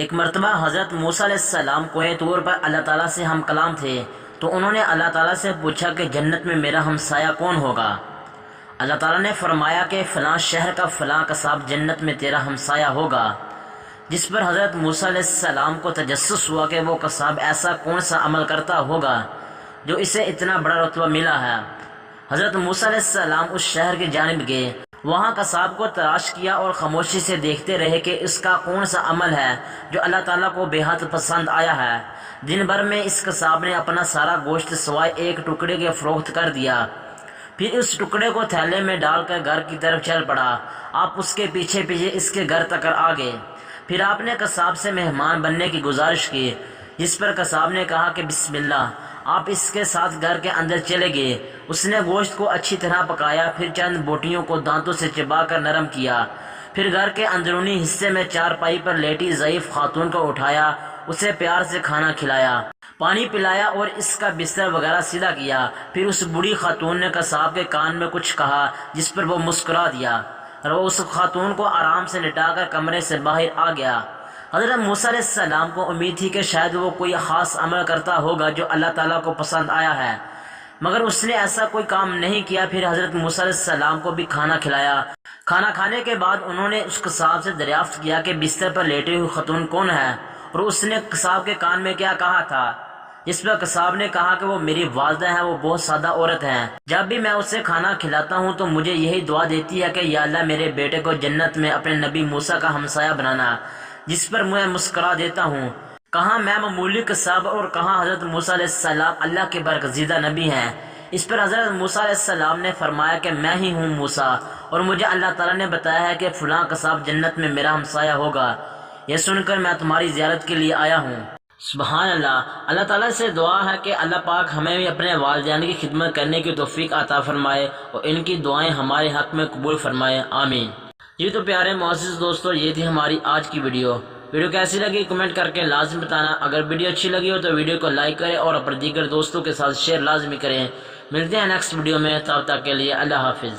ایک مرتبہ حضرت موسیٰ علیہ السلام کوہ طور پر اللہ تعالیٰ سے ہم کلام تھے، تو انہوں نے اللہ تعالیٰ سے پوچھا کہ جنت میں میرا ہمسایہ کون ہوگا؟ اللہ تعالیٰ نے فرمایا کہ فلاں شہر کا فلاں قصاب جنت میں تیرا ہمسایہ ہوگا، جس پر حضرت موسیٰ علیہ السلام کو تجسس ہوا کہ وہ قصاب ایسا کون سا عمل کرتا ہوگا جو اسے اتنا بڑا رتبہ ملا ہے۔ حضرت موسیٰ علیہ السلام اس شہر کی جانب گئے، وہاں قصاب کو تلاش کیا اور خاموشی سے دیکھتے رہے کہ اس کا کون سا عمل ہے جو اللہ تعالیٰ کو بے حد پسند آیا ہے۔ دن بھر میں اس قصاب نے اپنا سارا گوشت سوائے ایک ٹکڑے کے فروخت کر دیا، پھر اس ٹکڑے کو تھیلے میں ڈال کر گھر کی طرف چل پڑا۔ آپ اس کے پیچھے پیچھے اس کے گھر تک آ گئے، پھر آپ نے قصاب سے مہمان بننے کی گزارش کی، جس پر قصاب نے کہا کہ بسم اللہ۔ آپ اس کے ساتھ گھر کے اندر چلے گئے، اس نے گوشت کو اچھی طرح پکایا، پھر چند بوٹیوں کو دانتوں سے چبا کر نرم کیا، پھر گھر کے اندرونی حصے میں چارپائی پر لیٹی ضعیف خاتون کو اٹھایا، اسے پیار سے کھانا کھلایا، پانی پلایا اور اس کا بستر وغیرہ سیدھا کیا۔ پھر اس بوڑھی خاتون نے قصاب کے کان میں کچھ کہا، جس پر وہ مسکرا دیا اور وہ اس خاتون کو آرام سے لٹا کر کمرے سے باہر آ گیا۔ حضرت موسیٰ علیہ السلام کو امید تھی کہ شاید وہ کوئی خاص عمل کرتا ہوگا جو اللہ تعالیٰ کو پسند آیا ہے، مگر اس نے ایسا کوئی کام نہیں کیا۔ پھر حضرت موسیٰ علیہ السلام کو بھی کھانا کھلایا۔ کھانا کھانے کے بعد انہوں نے اس قصاب سے دریافت کیا کہ بستر پر لیٹی ہوئی خاتون کون ہے اور اس نے قصاب کے کان میں کیا کہا تھا، جس پر قصاب نے کہا کہ وہ میری والدہ ہے، وہ بہت سادہ عورت ہیں، جب بھی میں اسے کھانا کھلاتا ہوں تو مجھے یہی دعا دیتی ہے کہ یا اللہ میرے بیٹے کو جنت میں اپنے نبی موسیٰ کا ہمسایہ بنانا، جس پر میں مسکرا دیتا ہوں۔ کہاں میں معمولی قصاب اور کہاں حضرت موسیٰ علیہ السلام اللہ کے برگزیدہ نبی ہیں۔ اس پر حضرت موسیٰ علیہ السلام نے فرمایا کہ میں ہی ہوں موسیٰ، اور مجھے اللہ تعالیٰ نے بتایا ہے کہ فلاں قصاب جنت میں میرا ہمسایہ ہوگا، یہ سن کر میں تمہاری زیارت کے لیے آیا ہوں۔ سبحان اللہ۔ اللہ تعالیٰ سے دعا ہے کہ اللہ پاک ہمیں بھی اپنے والدین کی خدمت کرنے کی توفیق عطا فرمائے اور ان کی دعائیں ہمارے حق میں قبول فرمائے، آمین۔ یہ تو پیارے معزز دوستو، یہ تھی ہماری آج کی ویڈیو کیسی لگی کمنٹ کر کے لازم بتانا۔ اگر ویڈیو اچھی لگی ہو تو ویڈیو کو لائک کریں اور اپنے دیگر دوستوں کے ساتھ شیئر لازمی کریں۔ ملتے ہیں نیکسٹ ویڈیو میں، تب تک کے لیے اللہ حافظ۔